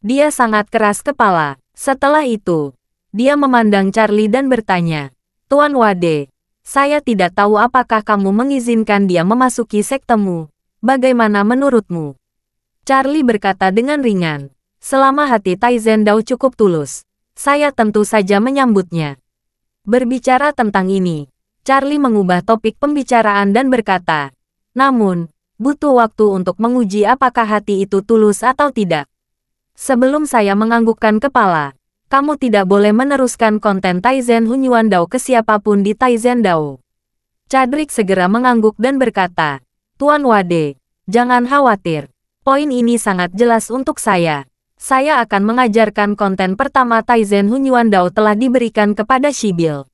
Dia sangat keras kepala. Setelah itu, dia memandang Charlie dan bertanya, Tuan Wade, saya tidak tahu apakah kamu mengizinkan dia memasuki sektemu. Bagaimana menurutmu? Charlie berkata dengan ringan, selama hati Taizen Dao cukup tulus, saya tentu saja menyambutnya. Berbicara tentang ini, Charlie mengubah topik pembicaraan dan berkata, namun, butuh waktu untuk menguji apakah hati itu tulus atau tidak. Sebelum saya menganggukkan kepala, kamu tidak boleh meneruskan konten Taizen Hunyuan Dao ke siapapun di Taizen Dao. Chadrick segera mengangguk dan berkata, Tuan Wade, jangan khawatir. Poin ini sangat jelas untuk saya. Saya akan mengajarkan konten pertama Taizen Hunyuan Dao telah diberikan kepada Sibyl.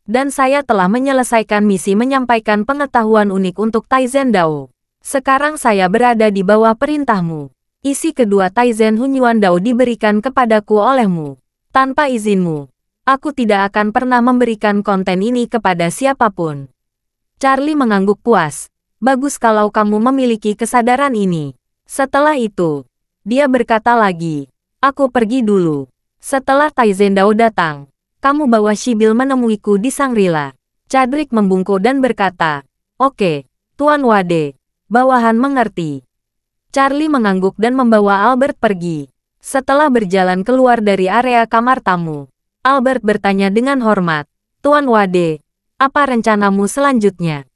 Dan saya telah menyelesaikan misi menyampaikan pengetahuan unik untuk Taizen Dao. Sekarang saya berada di bawah perintahmu. Isi kedua Taizen Hunyuan Dao diberikan kepadaku olehmu. Tanpa izinmu, aku tidak akan pernah memberikan konten ini kepada siapapun. Charlie mengangguk puas. Bagus kalau kamu memiliki kesadaran ini. Setelah itu, dia berkata lagi, aku pergi dulu. Setelah Taizen Dao datang, kamu bawa Sibyl menemuiku di Shangri-La. Chadrick membungkuk dan berkata, oke, Tuan Wade, bawahan mengerti. Charlie mengangguk dan membawa Albert pergi. Setelah berjalan keluar dari area kamar tamu, Albert bertanya dengan hormat, Tuan Wade, apa rencanamu selanjutnya?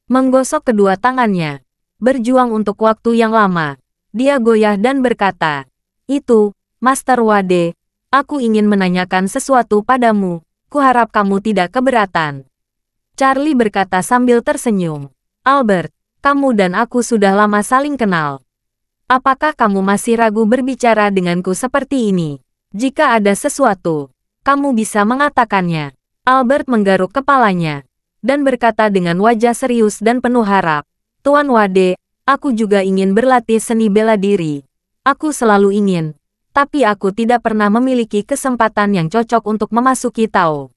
Menggosok kedua tangannya, berjuang untuk waktu yang lama, dia goyah dan berkata, itu, Master Wade, aku ingin menanyakan sesuatu padamu, kuharap kamu tidak keberatan. Charlie berkata sambil tersenyum, Albert, kamu dan aku sudah lama saling kenal. Apakah kamu masih ragu berbicara denganku seperti ini? Jika ada sesuatu, kamu bisa mengatakannya. Albert menggaruk kepalanya, dan berkata dengan wajah serius dan penuh harap, Tuan Wade, aku juga ingin berlatih seni bela diri. Aku selalu ingin, tapi aku tidak pernah memiliki kesempatan yang cocok untuk memasuki Tao.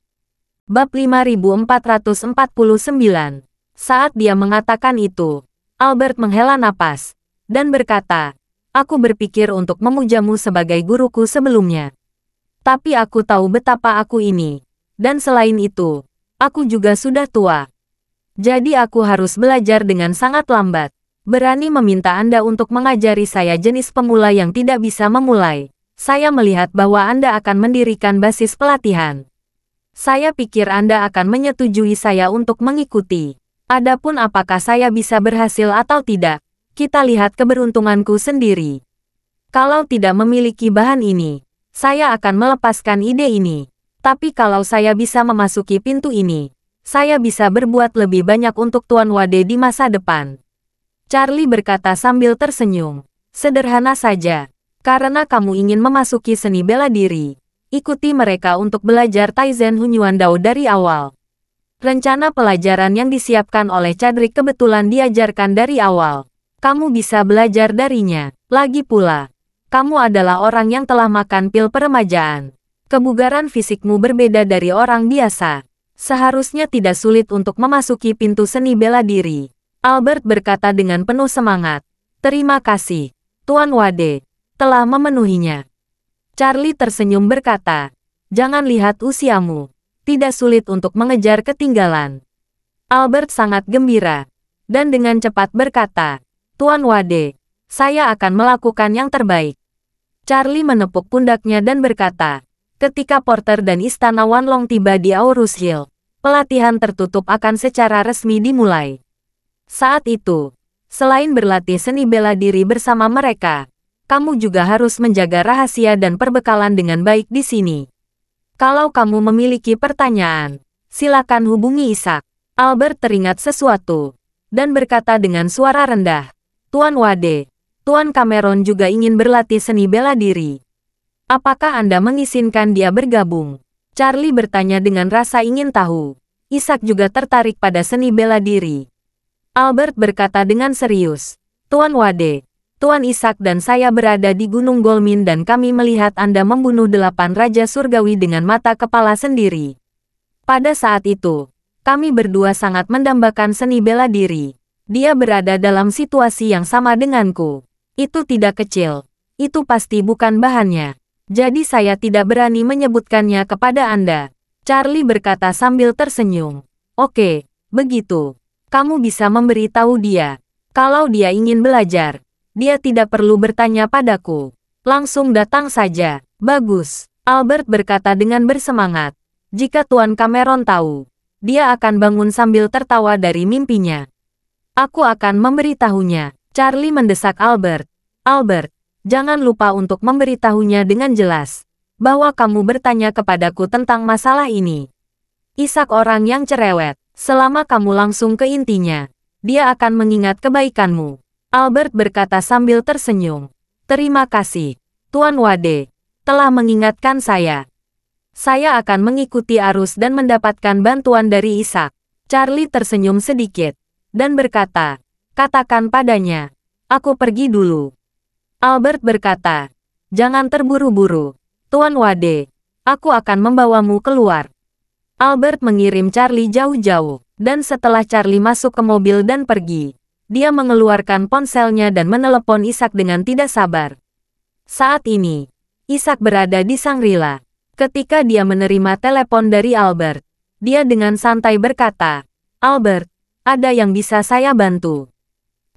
Bab 5449. Saat dia mengatakan itu, Albert menghela napas, dan berkata, aku berpikir untuk memujamu sebagai guruku sebelumnya. Tapi aku tahu betapa aku ini. Dan selain itu, aku juga sudah tua. Jadi aku harus belajar dengan sangat lambat. Berani meminta Anda untuk mengajari saya jenis pemula yang tidak bisa memulai. Saya melihat bahwa Anda akan mendirikan basis pelatihan. Saya pikir Anda akan menyetujui saya untuk mengikuti. Adapun apakah saya bisa berhasil atau tidak, kita lihat keberuntunganku sendiri. Kalau tidak memiliki bahan ini, saya akan melepaskan ide ini. Tapi kalau saya bisa memasuki pintu ini, saya bisa berbuat lebih banyak untuk Tuan Wade di masa depan. Charlie berkata sambil tersenyum. Sederhana saja. Karena kamu ingin memasuki seni bela diri, ikuti mereka untuk belajar Taizen Hunyuan Dao dari awal. Rencana pelajaran yang disiapkan oleh Chadrick kebetulan diajarkan dari awal. Kamu bisa belajar darinya. Lagi pula, kamu adalah orang yang telah makan pil peremajaan. Kebugaran fisikmu berbeda dari orang biasa. Seharusnya tidak sulit untuk memasuki pintu seni bela diri. Albert berkata dengan penuh semangat. Terima kasih, Tuan Wade, telah memenuhinya. Charlie tersenyum berkata, jangan lihat usiamu. Tidak sulit untuk mengejar ketinggalan. Albert sangat gembira. Dan dengan cepat berkata, Tuan Wade, saya akan melakukan yang terbaik. Charlie menepuk pundaknya dan berkata, ketika Porter dan Istana Wanlong tiba di Aurus Hill, pelatihan tertutup akan secara resmi dimulai. Saat itu, selain berlatih seni bela diri bersama mereka, kamu juga harus menjaga rahasia dan perbekalan dengan baik di sini. Kalau kamu memiliki pertanyaan, silakan hubungi Isaac. Albert teringat sesuatu, dan berkata dengan suara rendah, Tuan Wade, Tuan Cameron juga ingin berlatih seni bela diri. Apakah Anda mengizinkan dia bergabung? Charlie bertanya dengan rasa ingin tahu. Isaac juga tertarik pada seni bela diri. Albert berkata dengan serius, Tuan Wade, Tuan Isaac dan saya berada di Gunung Golmin dan kami melihat Anda membunuh 8 Raja Surgawi dengan mata kepala sendiri. Pada saat itu, kami berdua sangat mendambakan seni bela diri. Dia berada dalam situasi yang sama denganku. Itu tidak kecil. Itu pasti bukan bahannya. Jadi saya tidak berani menyebutkannya kepada Anda. Charlie berkata sambil tersenyum. Oke, begitu. Kamu bisa memberitahu dia. Kalau dia ingin belajar, dia tidak perlu bertanya padaku. Langsung datang saja. Bagus. Albert berkata dengan bersemangat. Jika Tuan Cameron tahu, dia akan bangun sambil tertawa dari mimpinya. Aku akan memberitahunya. Charlie mendesak Albert. Albert, jangan lupa untuk memberitahunya dengan jelas bahwa kamu bertanya kepadaku tentang masalah ini. Isaac orang yang cerewet. Selama kamu langsung ke intinya, dia akan mengingat kebaikanmu. Albert berkata sambil tersenyum. Terima kasih, Tuan Wade, telah mengingatkan saya. Saya akan mengikuti arus dan mendapatkan bantuan dari Isaac. Charlie tersenyum sedikit, dan berkata, katakan padanya, aku pergi dulu. Albert berkata, jangan terburu-buru, Tuan Wade, aku akan membawamu keluar. Albert mengirim Charlie jauh-jauh, dan setelah Charlie masuk ke mobil dan pergi, dia mengeluarkan ponselnya dan menelepon Isaac dengan tidak sabar. Saat ini, Isaac berada di Shangri-La. Ketika dia menerima telepon dari Albert, dia dengan santai berkata, Albert, ada yang bisa saya bantu?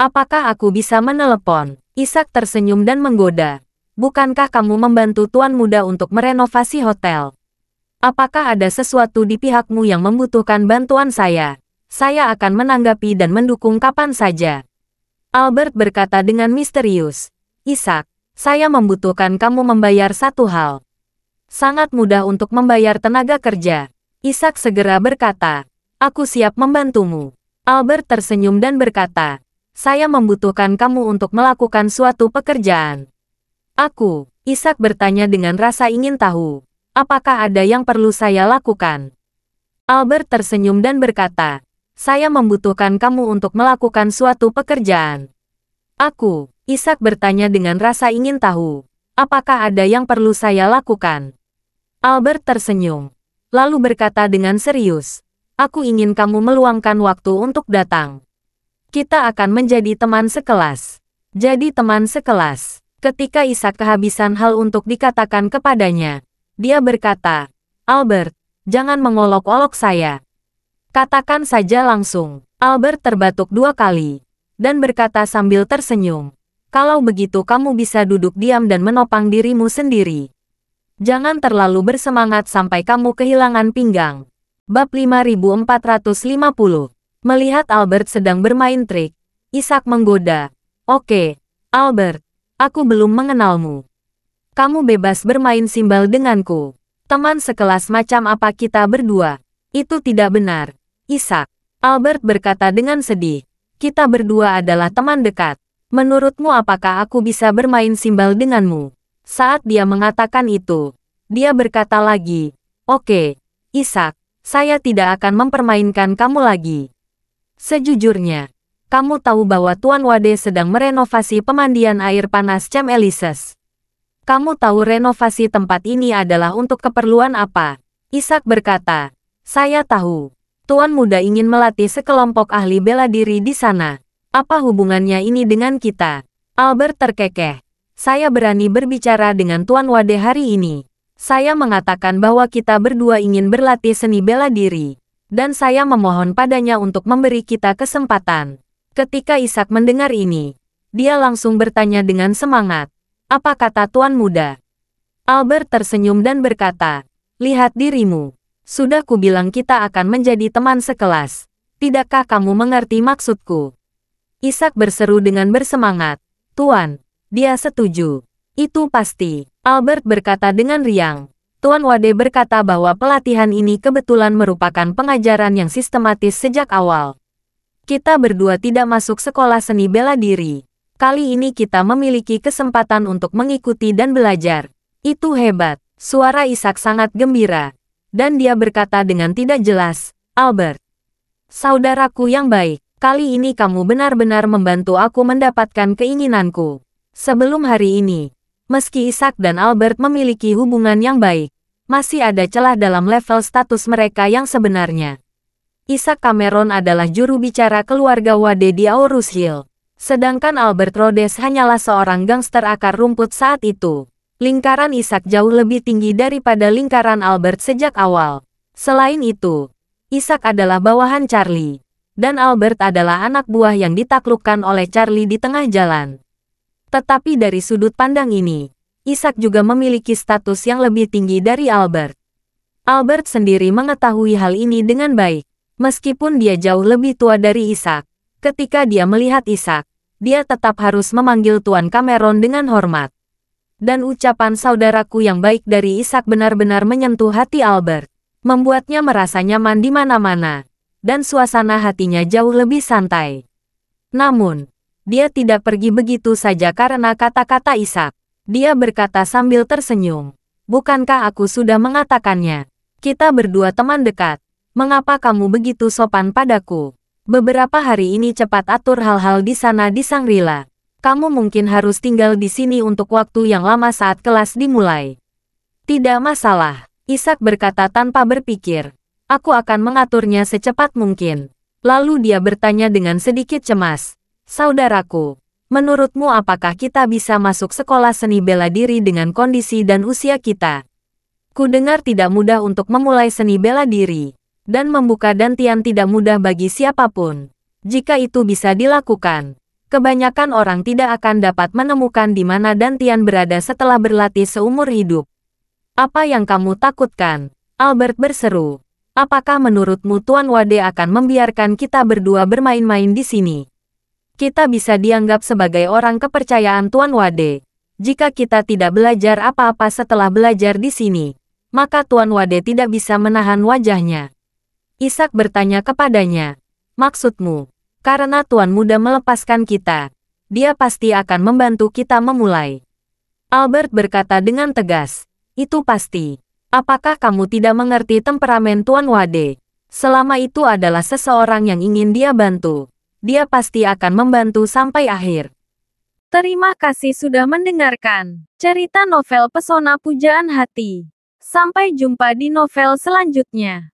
Apakah aku bisa menelepon? Isaac tersenyum dan menggoda. Bukankah kamu membantu Tuan Muda untuk merenovasi hotel? Apakah ada sesuatu di pihakmu yang membutuhkan bantuan saya? Saya akan menanggapi dan mendukung kapan saja. Albert berkata dengan misterius. Isaac, saya membutuhkan kamu membayar satu hal. Sangat mudah untuk membayar tenaga kerja. Isaac segera berkata, aku siap membantumu. Albert tersenyum dan berkata, saya membutuhkan kamu untuk melakukan suatu pekerjaan. Aku, Isaac bertanya dengan rasa ingin tahu, apakah ada yang perlu saya lakukan? Albert tersenyum dan berkata, saya membutuhkan kamu untuk melakukan suatu pekerjaan. Aku, Isaac bertanya dengan rasa ingin tahu, apakah ada yang perlu saya lakukan? Albert tersenyum, lalu berkata dengan serius, aku ingin kamu meluangkan waktu untuk datang. Kita akan menjadi teman sekelas. Jadi teman sekelas. Ketika Isaac kehabisan hal untuk dikatakan kepadanya, dia berkata, Albert, jangan mengolok-olok saya. Katakan saja langsung. Albert terbatuk 2 kali. Dan berkata sambil tersenyum. Kalau begitu kamu bisa duduk diam dan menopang dirimu sendiri. Jangan terlalu bersemangat sampai kamu kehilangan pinggang. Bab 5450. Melihat Albert sedang bermain trik, Ishak menggoda. Oke, Albert, aku belum mengenalmu. Kamu bebas bermain simbal denganku. Teman sekelas macam apa kita berdua? Itu tidak benar, Ishak. Albert berkata dengan sedih. Kita berdua adalah teman dekat. Menurutmu apakah aku bisa bermain simbal denganmu? Saat dia mengatakan itu, dia berkata lagi, oke, Ishak, saya tidak akan mempermainkan kamu lagi. Sejujurnya, kamu tahu bahwa Tuan Wade sedang merenovasi pemandian air panas Camp Elises. Kamu tahu renovasi tempat ini adalah untuk keperluan apa? Ishak berkata, saya tahu. Tuan Muda ingin melatih sekelompok ahli bela diri di sana. Apa hubungannya ini dengan kita? Albert terkekeh. Saya berani berbicara dengan Tuan Wade hari ini. Saya mengatakan bahwa kita berdua ingin berlatih seni bela diri. Dan saya memohon padanya untuk memberi kita kesempatan. Ketika Ishak mendengar ini, dia langsung bertanya dengan semangat. Apa kata Tuan Muda? Albert tersenyum dan berkata, lihat dirimu. Sudah kubilang kita akan menjadi teman sekelas. Tidakkah kamu mengerti maksudku? Ishak berseru dengan bersemangat. Tuan, dia setuju. Itu pasti. Albert berkata dengan riang. Tuan Wade berkata bahwa pelatihan ini kebetulan merupakan pengajaran yang sistematis sejak awal. Kita berdua tidak masuk sekolah seni bela diri. Kali ini kita memiliki kesempatan untuk mengikuti dan belajar. Itu hebat. Suara Ishak sangat gembira. Dan dia berkata dengan tidak jelas, Albert, saudaraku yang baik, kali ini kamu benar-benar membantu aku mendapatkan keinginanku. Sebelum hari ini, meski Ishak dan Albert memiliki hubungan yang baik, masih ada celah dalam level status mereka yang sebenarnya. Ishak Cameron adalah juru bicara keluarga Wade di Aurus Hill, sedangkan Albert Rhodes hanyalah seorang gangster akar rumput saat itu. Lingkaran Ishak jauh lebih tinggi daripada lingkaran Albert sejak awal. Selain itu, Ishak adalah bawahan Charlie, dan Albert adalah anak buah yang ditaklukkan oleh Charlie di tengah jalan. Tetapi dari sudut pandang ini, Ishak juga memiliki status yang lebih tinggi dari Albert. Albert sendiri mengetahui hal ini dengan baik, meskipun dia jauh lebih tua dari Ishak. Ketika dia melihat Ishak, dia tetap harus memanggil Tuan Cameron dengan hormat. Dan ucapan saudaraku yang baik dari Ishak benar-benar menyentuh hati Albert, membuatnya merasa nyaman di mana-mana, dan suasana hatinya jauh lebih santai. Namun, dia tidak pergi begitu saja karena kata-kata Ishak. Dia berkata sambil tersenyum, bukankah aku sudah mengatakannya? Kita berdua teman dekat, mengapa kamu begitu sopan padaku? Beberapa hari ini cepat atur hal-hal di sana di Shangri-La. Kamu mungkin harus tinggal di sini untuk waktu yang lama saat kelas dimulai. Tidak masalah, Ishak berkata tanpa berpikir. Aku akan mengaturnya secepat mungkin. Lalu dia bertanya dengan sedikit cemas. Saudaraku, menurutmu apakah kita bisa masuk sekolah seni bela diri dengan kondisi dan usia kita? Kudengar tidak mudah untuk memulai seni bela diri. Dan membuka dantian tidak mudah bagi siapapun. Jika itu bisa dilakukan, kebanyakan orang tidak akan dapat menemukan di mana dantian berada setelah berlatih seumur hidup. Apa yang kamu takutkan? Albert berseru. Apakah menurutmu Tuan Wade akan membiarkan kita berdua bermain-main di sini? Kita bisa dianggap sebagai orang kepercayaan Tuan Wade. Jika kita tidak belajar apa-apa setelah belajar di sini, maka Tuan Wade tidak bisa menahan wajahnya. Ishak bertanya kepadanya, maksudmu? Karena Tuan Muda melepaskan kita, dia pasti akan membantu kita memulai. Albert berkata dengan tegas, itu pasti. Apakah kamu tidak mengerti temperamen Tuan Wade? Selama itu adalah seseorang yang ingin dia bantu, dia pasti akan membantu sampai akhir. Terima kasih sudah mendengarkan cerita novel Pesona Pujaan Hati. Sampai jumpa di novel selanjutnya.